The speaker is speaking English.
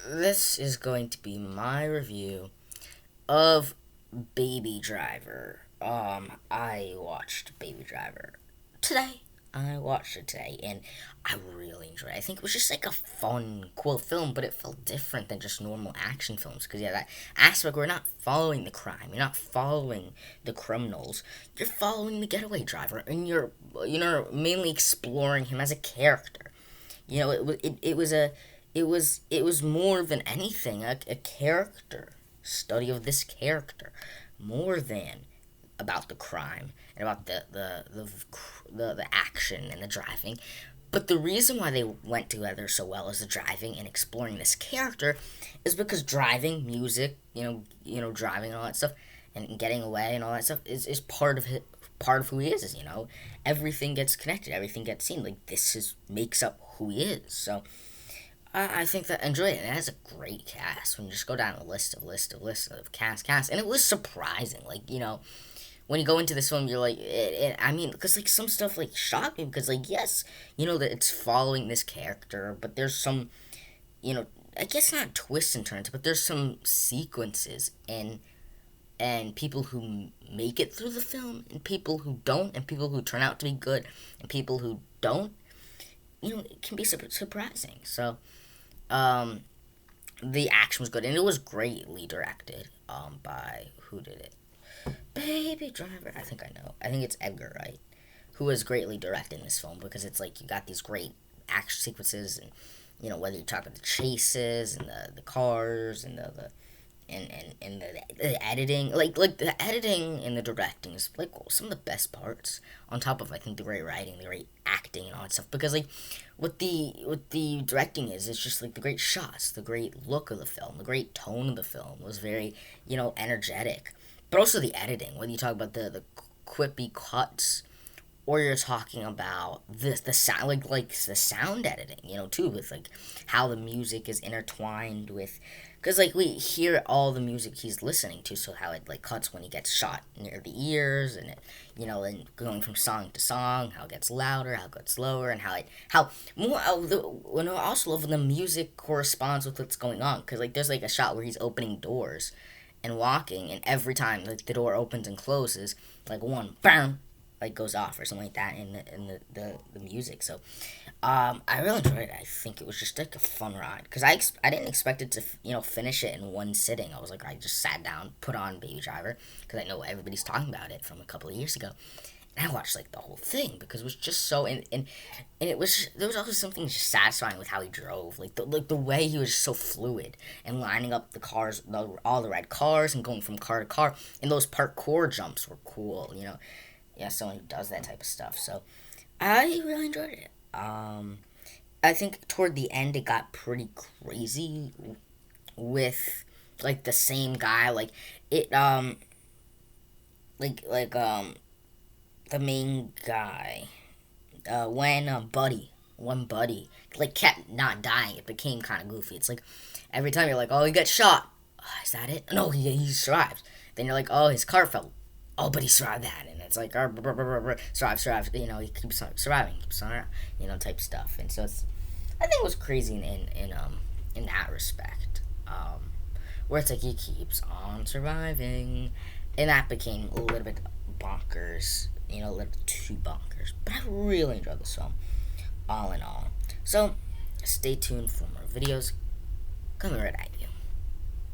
this is going to be my review of Baby Driver. I watched Baby Driver today. I watched it today, and I really enjoyed it. I think it was just like a fun, cool film, but it felt different than just normal action films. Because yeah, that aspect we're not following the crime, you're not following the criminals, you're following the getaway driver, and you're mainly exploring him as a character. It was more than anything a character study of this character, more than about the crime and about the action and the driving. But the reason why they went together so well as the driving and exploring this character is because driving, music, driving and all that stuff, and getting away and all that stuff is part of who he is. Everything gets connected, everything gets seen. Like this is makes up who he is. So I think that I enjoy it. And it has a great cast. When you just go down a list of cast, and it was surprising. When you go into this film, you're like, I mean, because like some stuff like shocked me because like yes, that it's following this character, but there's some, I guess not twists and turns, but there's some sequences and people who make it through the film and people who don't and people who turn out to be good and people who don't, it can be surprising. So um, the action was good, and it was greatly directed. By who did it? Baby Driver. I think I know. I think it's Edgar Wright, who was greatly directing this film because it's like you got these great action sequences, and whether you talk about the chases and the cars and the and the editing, like the editing and the directing is like some of the best parts. On top of I think the great writing, the great acting, and all that stuff. Because like what the directing is, it's just like the great shots, the great look of the film, the great tone of the film was very energetic. But also the editing, whether you talk about the quippy cuts or you're talking about the sound, like the sound editing, too, with like how the music is intertwined with, because like we hear all the music he's listening to, so how it like cuts when he gets shot near the ears, and it, and going from song to song, how it gets louder, how it gets lower, and how more when I also love when the music corresponds with what's going on, because like there's like a shot where he's opening doors and walking, and every time like the door opens and closes, like one bam like goes off or something like that in the music. So I really enjoyed it. I think it was just like a fun ride because I didn't expect it to finish it in one sitting. I was like I just sat down, put on Baby Driver because I know everybody's talking about it from a couple of years ago. And I watched like the whole thing because it was just so and it was there was also something just satisfying with how he drove, like the way he was so fluid and lining up the cars, all the red cars, and going from car to car. And those parkour jumps were cool. Yeah, someone who does that type of stuff. So I really enjoyed it. I think toward the end it got pretty crazy with like the same guy, like it like the main guy when Buddy like kept not dying, it became kind of goofy. It's like every time you're like, oh, he got shot. Is that it? No, he survived. Then you're like, oh, his car fell. Oh, but he survived that, and it's like, survive. He keeps on surviving, keeps on, type stuff. And so I think it was crazy in that respect, where it's like he keeps on surviving, and that became a little bit bonkers, a little too bonkers. But I really enjoyed this film, all in all. So stay tuned for more videos coming right at you.